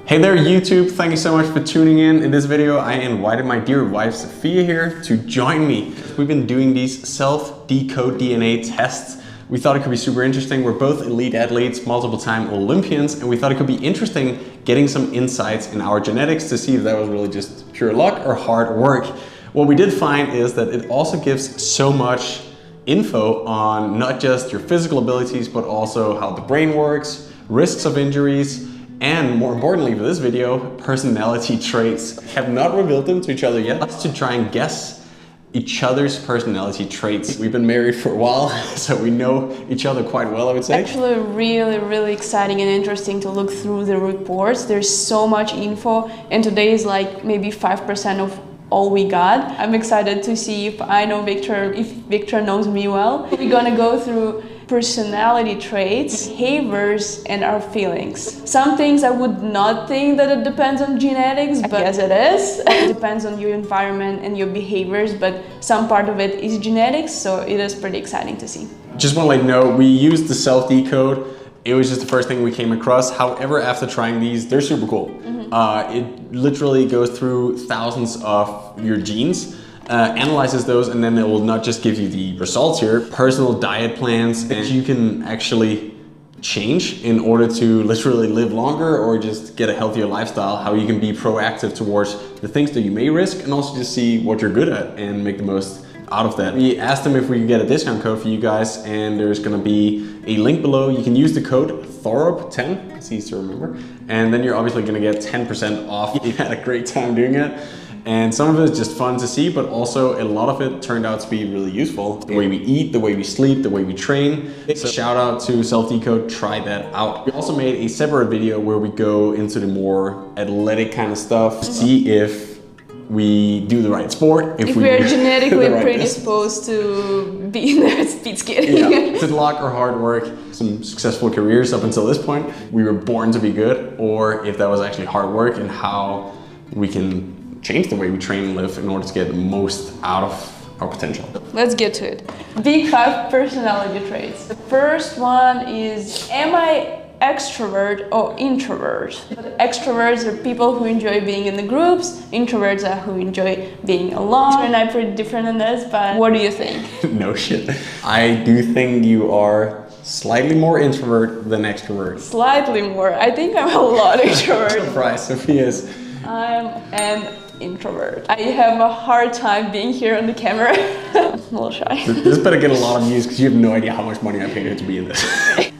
Hey there YouTube, thank you so much for tuning in. In this video I invited my dear wife Sofia here to join me. We've been doing these self-decode DNA tests. We thought it could be super interesting. We're both elite athletes, multiple time Olympians, and we thought it could be interesting getting some insights in our genetics to see if that was really just pure luck or hard work. What we did find is that it also gives so much info on not just your physical abilities, but also how the brain works, risks of injuries, and more importantly for this video, personality traits. Have not revealed them to each other yet. Let's to try and guess each other's personality traits. We've been married for a while, so we know each other quite well, I would say. Actually, really exciting and interesting to look through the reports. There's so much info, and today is like maybe 5% of all we got. I'm excited to see if I know Victor, if Victor knows me well. We're gonna go through personality traits, behaviors, and our feelings. Some things I would not think that it depends on genetics, but yes it is. It depends on your environment and your behaviors, but some part of it is genetics, so it is pretty exciting to see. Just want to let you know, we used the self-decode. It was just the first thing we came across. However, after trying these, they're super cool. It literally goes through thousands of your genes, analyzes those, and then it will not just give you the results here, personal diet plans that you can actually change in order to literally live longer or just get a healthier lifestyle, how you can be proactive towards the things that you may risk, and also just see what you're good at and make the most out of that. We asked them if we could get a discount code for you guys, and there's gonna be a link below. You can use the code THOROP10, it's easy to remember, and then you're obviously gonna get 10% off. You had a great time doing it. And some of it is just fun to see, but also a lot of it turned out to be really useful. The way we eat, the way we sleep, the way we train. So shout out to self-decode, try that out. We also made a separate video where we go into the more athletic kind of stuff, see if we do the right sport. If we're genetically predisposed to be in the speed skating. Yeah, is it luck or hard work? Some successful careers up until this point. We were born to be good, or if that was actually hard work and how we can change the way we train and live in order to get the most out of our potential. Let's get to it. Big 5 personality traits. The first one is, am I extrovert or introvert? Extroverts are people who enjoy being in the groups, introverts are who enjoy being alone. And I'm pretty different in this, but what do you think? No shit. I do think you are slightly more introvert than extrovert. Slightly more. I think I'm a lot introvert. Surprise, Sophia's. I'm an introvert. I have a hard time being here on the camera. I'm a little shy. This better get a lot of views because you have no idea how much money I paid her to be in this.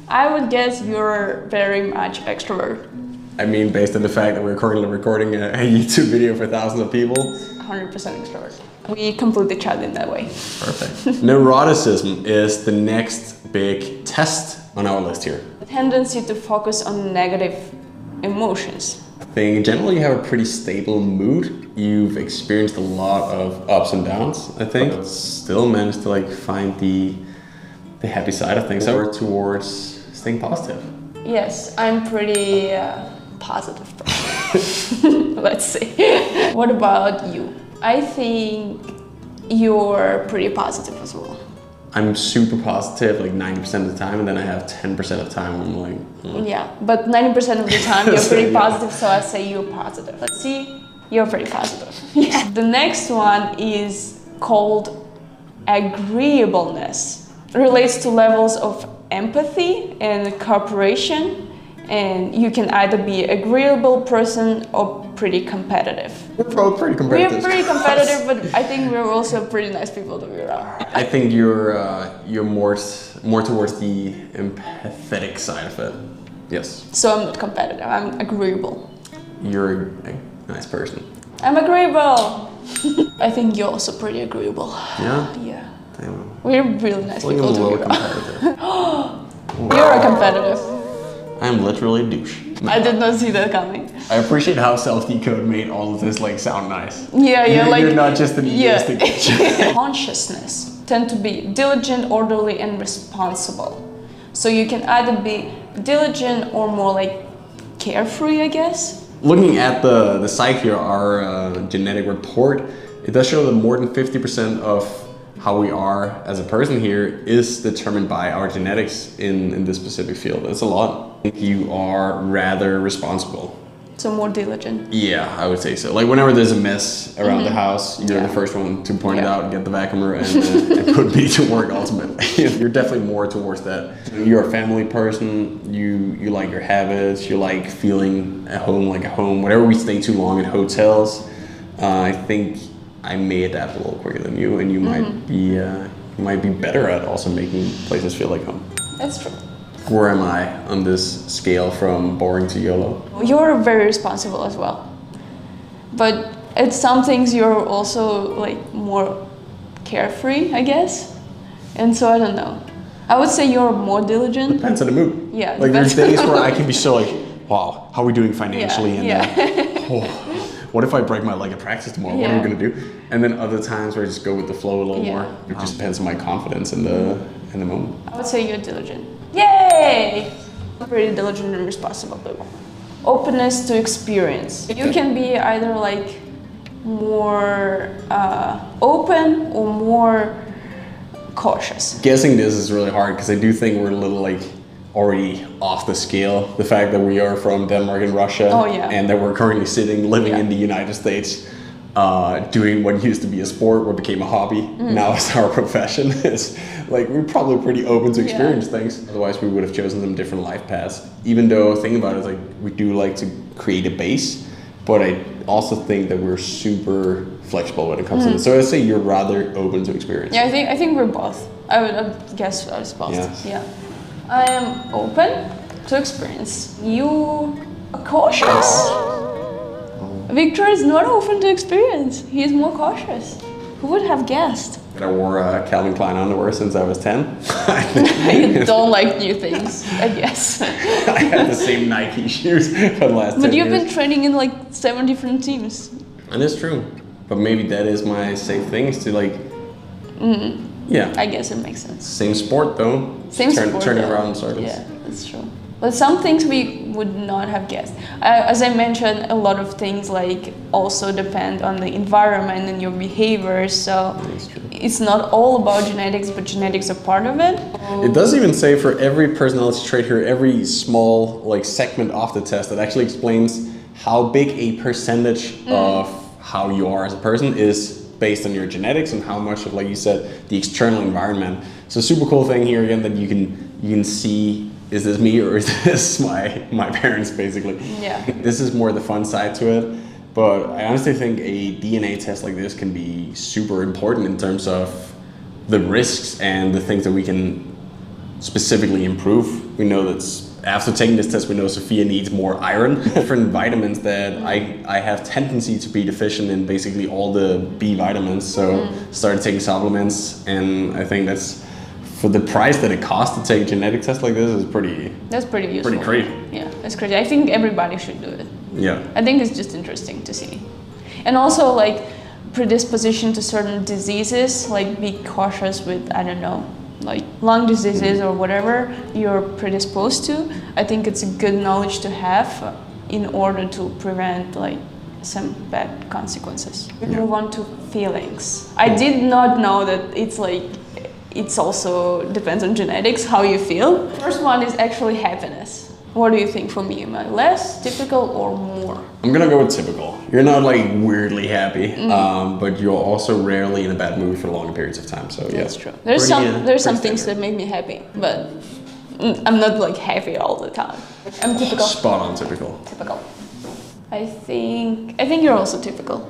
I would guess you're very much extrovert. I mean, based on the fact that we're currently recording a YouTube video for thousands of people. 100% extrovert. We complete each other in that way. Perfect. Neuroticism is the next big test on our list here. The tendency to focus on negative emotions. I think in general you have a pretty stable mood. You've experienced a lot of ups and downs, I think. But still managed to like find the happy side of things, or towards staying positive. Yes, I'm pretty positive person. Let's see. What about you? I think you're pretty positive as well. I'm super positive like 90% of the time, and then I have 10% of the time I'm like... Yeah, but 90% of the time you're pretty positive, so I say you're positive. Let's see, you're pretty positive. Yeah. The next one is called agreeableness. It relates to levels of empathy and cooperation, and you can either be an agreeable person or pretty competitive. We're both pretty competitive. We're pretty competitive, but I think we're also pretty nice people to be around. I think you're more towards the empathetic side of it. Yes. So I'm not competitive, I'm agreeable. You're a nice person. I'm agreeable. I think you're also pretty agreeable. Yeah? Yeah. Damn. We're really nice people to be around. Competitive. You're a competitive. I'm literally a douche. I did not see that coming. I appreciate how self-decode made all of this like sound nice. Yeah, You're not just an egoistic bitch. Consciousness tend to be diligent, orderly, and responsible. So you can either be diligent or more like carefree, I guess. Looking at the site here, our genetic report, it does show that more than 50% of how we are as a person here is determined by our genetics in this specific field. That's a lot. You are rather responsible. So more diligent. Yeah, I would say so. Like whenever there's a mess around the house, you're Yeah. the first one to point it out and get the vacuumer and put me to work ultimately. You're definitely more towards that. You're a family person, you like your habits, you like feeling at home like a home. Whenever we stay too long in hotels, I think I may adapt a little quicker than you, and you might be better at also making places feel like home. That's true. Where am I on this scale from boring to YOLO? You're very responsible as well. But at some things you're also like more carefree, I guess. And so I don't know. I would say you're more diligent. Depends on the mood. Yeah. Like there's days where I can be so like, wow, how are we doing financially? Yeah. And oh, what if I break my leg at practice tomorrow? What are we gonna do? And then other times where I just go with the flow a little more. It just depends on my confidence in the moment. I would say you're diligent. Yay! Pretty diligent and responsible people. Openness to experience. You can be either like more open or more cautious. Guessing this is really hard because I do think we're a little like already off the scale. The fact that we are from Denmark and Russia, and that we're currently living in the United States, doing what used to be a sport, what became a hobby, now is our profession. Is like we're probably pretty open to experience things. Otherwise, we would have chosen some different life paths. Even though thinking about it, like we do like to create a base, but I also think that we're super flexible when it comes to this. So I'd say you're rather open to experience. Yeah, I think we're both. I would guess I was both. Yeah. I am open to experience. You are cautious. Victor is not open to experience. He is more cautious. Who would have guessed? I wore Calvin Klein underwear since I was 10. You don't like new things, I guess. I had the same Nike shoes for the last 10 years. But you've been training in like 7 different teams. And it's true. But maybe that is my safe thing, is to like, I guess it makes sense. same sport though. Turn it around in circles. Yeah, that's true. But some things we would not have guessed. As I mentioned, a lot of things like also depend on the environment and your behavior. So it's not all about genetics, but genetics are part of it. It does even say for every personality trait here, every small like segment of the test that actually explains how big a percentage of how you are as a person is based on your genetics and how much of, like you said, the external environment. So super cool thing here again that you can see, is this me or is this my parents basically? Yeah. This is more the fun side to it. But I honestly think a DNA test like this can be super important in terms of the risks and the things that we can specifically improve. We know that after taking this test, we know Sofia needs more iron, different vitamins that I have tendency to be deficient in basically all the B vitamins. So started taking supplements, and I think that's, for the price that it costs to take a genetic test like this, is That's pretty useful. Pretty crazy. Yeah, that's crazy. I think everybody should do it. Yeah. I think it's just interesting to see. And also like predisposition to certain diseases, like be cautious with, I don't know, like lung diseases or whatever you're predisposed to. I think it's a good knowledge to have in order to prevent like some bad consequences. We move on to feelings. I did not know that it's also depends on genetics, how you feel. First one is actually happiness. What do you think for me? Am I less typical or more? I'm gonna go with typical. You're not like weirdly happy, but you're also rarely in a bad mood for long periods of time. So yeah, that's true. There's some things that make me happy, but I'm not like happy all the time. I'm typical. Spot on typical. Typical. I think you're also typical.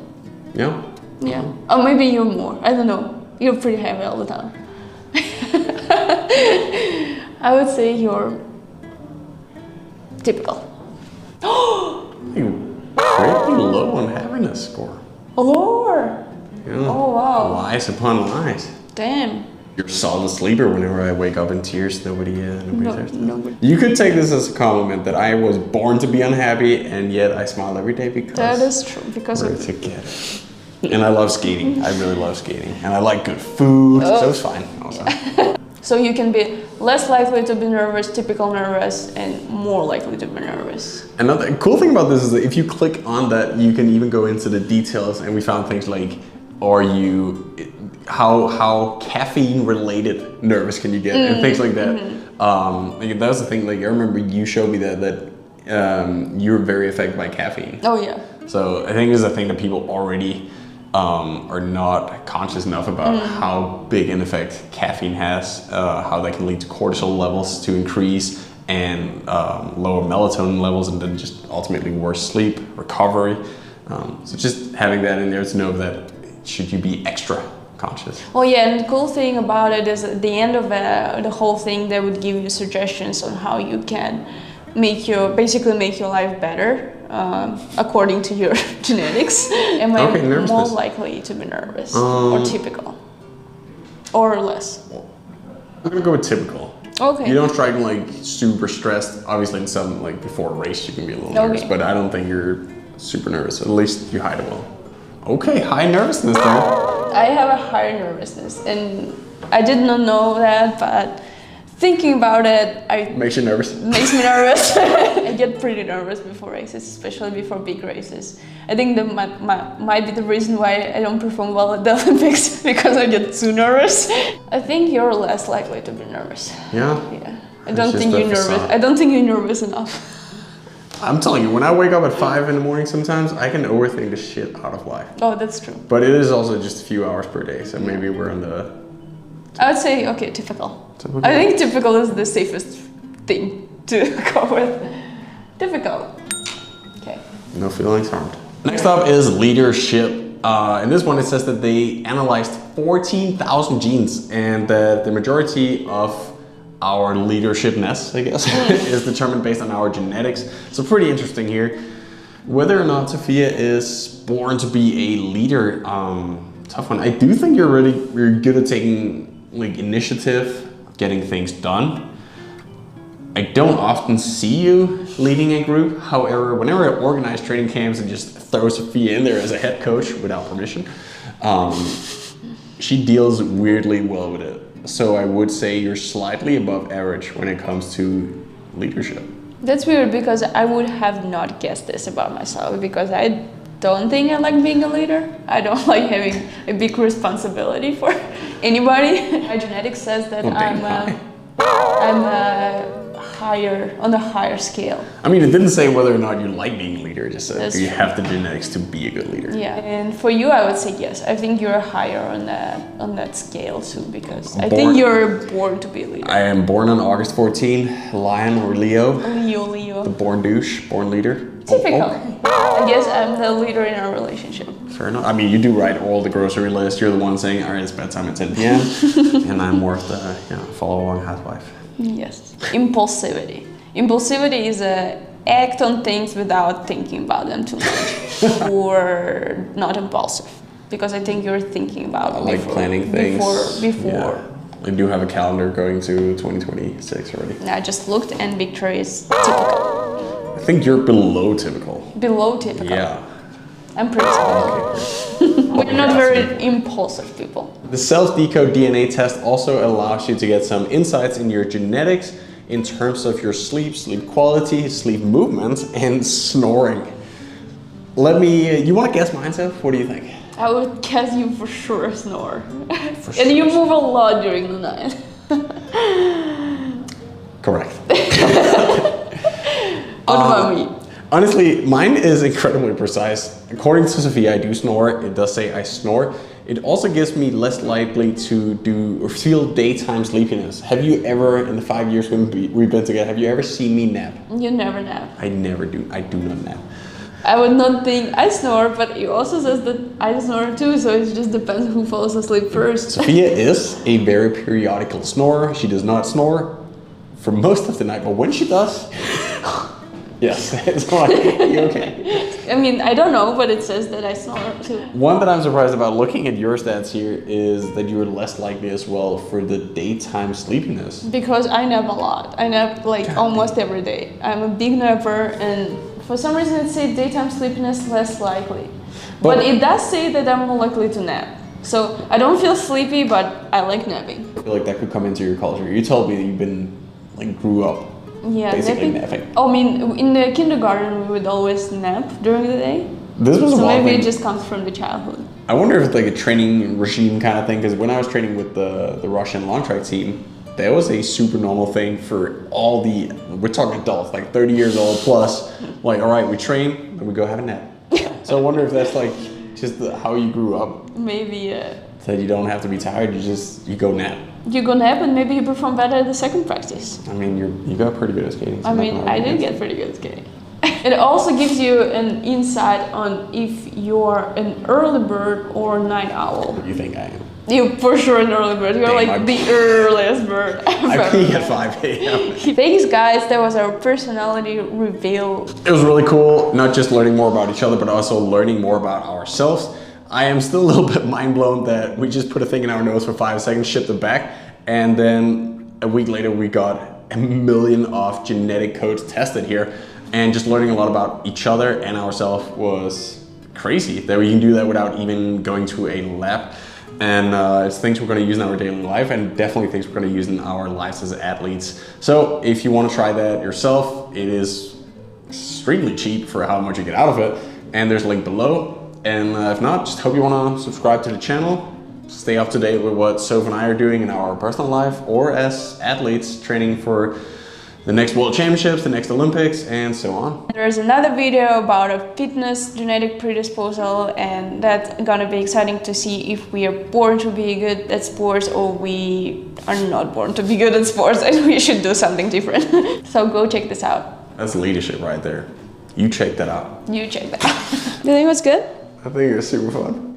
Yeah. Yeah. Or maybe you're more. I don't know. You're pretty happy all the time. I would say you're typical. You're pretty low on happiness score. Lower. Yeah. Oh wow. Lies upon lies. Damn. You're a solid sleeper. Whenever I wake up in tears, nobody cares. Nobody. You could take this as a compliment that I was born to be unhappy, and yet I smile every day because that is true. Because we're together. And I love skating. I really love skating, and I like good food, so it's fine. Also. Yeah. So you can be less likely to be nervous, typical nervous, and more likely to be nervous. Another cool thing about this is that if you click on that, you can even go into the details, and we found things like, how caffeine related nervous can you get, and things like that. Like that was the thing. Like I remember you showed me that you're very affected by caffeine. Oh yeah. So I think this is a thing that people already are not conscious enough about how big an effect caffeine has, how that can lead to cortisol levels to increase and lower melatonin levels, and then just ultimately worse sleep, recovery. So just having that in there to know that should you be extra conscious. Well, yeah, and the cool thing about it is at the end of the whole thing, they would give you suggestions on how you can basically make your life better according to your genetics. Am I more likely to be nervous or typical or less? I'm gonna go with typical. Okay. You don't strike me like super stressed. Obviously, in some like before a race, you can be a little nervous, but I don't think you're super nervous. At least you hide it well. Okay, high nervousness though. I have a higher nervousness, and I did not know that, but thinking about it, makes you nervous. Makes me nervous. I get pretty nervous before races, especially before big races. I think that might be the reason why I don't perform well at the Olympics, because I get too nervous. I think you're less likely to be nervous. Yeah? Yeah. I don't think you're nervous. I don't think you're nervous enough. I'm telling you, when I wake up at 5 in the morning sometimes, I can overthink the shit out of life. Oh, that's true. But it is also just a few hours per day, so maybe we're on the... I would say, okay, typical. I think typical is the safest thing to go with. Typical. Okay. No feelings harmed. Next up is leadership. In this one, it says that they analyzed 14,000 genes, and that the majority of our leadershipness, I guess, is determined based on our genetics. So pretty interesting here. Whether or not Sofia is born to be a leader, tough one. I do think you're good at taking like initiative, getting things done. I don't often see you leading a group. However, whenever I organize training camps and just throw Sofia in there as a head coach without permission, she deals weirdly well with it. So I would say you're slightly above average when it comes to leadership. That's weird, because I would have not guessed this about myself, because I don't think I like being a leader. I don't like having a big responsibility for anybody. My genetics says that I'm on a higher scale. I mean, it didn't say whether or not you like being a leader. It just said do you have the genetics to be a good leader. Yeah, and for you, I would say yes. I think you're higher on that scale too, because I think you're born to be a leader. I am born on August 14, Lion or Leo. Leo. The born douche, born leader. Typical. I guess I'm the leader in our relationship. Fair enough. I mean, you do write all the grocery list. You're the one saying, all right, it's bedtime at 10 p.m. and I'm more of the follow along housewife. Yes. Impulsivity. Impulsivity is an act on things without thinking about them too much, or not impulsive, because I think you're thinking about like planning things before. Yeah. I do have a calendar going to 2026 already. I just looked, and Victor is typical. I think you're below typical. Below typical. Yeah. I'm pretty typical. We're not very impulsive people. The SelfDecode DNA test also allows you to get some insights in your genetics in terms of your sleep quality, sleep movements, and snoring. You want to guess mine, Soph? What do you think? I would guess you for sure snore. And you move a lot during the night. Correct. What about me? Honestly, mine is incredibly precise. According to Sofia, I do snore. It does say I snore. It also gives me less likely to do or feel daytime sleepiness. Have you ever, in the 5 years we've been together, have you ever seen me nap? You never nap. I never do. I do not nap. I would not think I snore, but it also says that I snore too, so it just depends who falls asleep first. Sofia is a very periodical snorer. She does not snore for most of the night, but when she does, yes, it's like, you okay? I mean, I don't know, but it says that I snore too. One that I'm surprised about looking at your stats here is that you're less likely as well for the daytime sleepiness. Because I nap a lot. I nap like almost every day. I'm a big napper, and for some reason it says daytime sleepiness less likely. But it does say that I'm more likely to nap. So I don't feel sleepy, but I like napping. I feel like that could come into your culture. You told me that you've grew up basically napping. Oh, I mean, in the kindergarten we would always nap during the day. This was so a maybe it just comes from the childhood. I wonder if it's like a training regime kind of thing, because when I was training with the Russian long track team, that was a super normal thing for all the, we're talking adults, like 30 years old plus, like, all right, we train, then we go have a nap. So I wonder if that's like just how you grew up. Maybe, yeah. That you don't have to be tired, you go nap. You go nap and maybe you perform better at the second practice. I mean, you got pretty good at skating. So I mean, I did get pretty good at skating. It also gives you an insight on if you're an early bird or a night owl. What do you think I am? You're for sure an early bird. You're like the earliest bird ever. I peak at 5 a.m. Thanks guys, that was our personality reveal. It was really cool, not just learning more about each other, but also learning more about ourselves. I am still a little bit mind blown that we just put a thing in our nose for 5 seconds, shipped it back, and then a week later we got a million of genetic codes tested here. And just learning a lot about each other and ourselves was crazy, that we can do that without even going to a lab. And it's things we're going to use in our daily life, and definitely things we're going to use in our lives as athletes. So if you want to try that yourself, it is extremely cheap for how much you get out of it. And there's a link below. And if not, just hope you want to subscribe to the channel, stay up to date with what Soph and I are doing in our personal life or as athletes training for the next World Championships, the next Olympics, and so on. There's another video about a fitness genetic predisposal, and that's gonna be exciting to see if we are born to be good at sports or we are not born to be good at sports and we should do something different. So go check this out. That's leadership right there. You check that out. You check that out. Do you think it was good? I think it was super fun.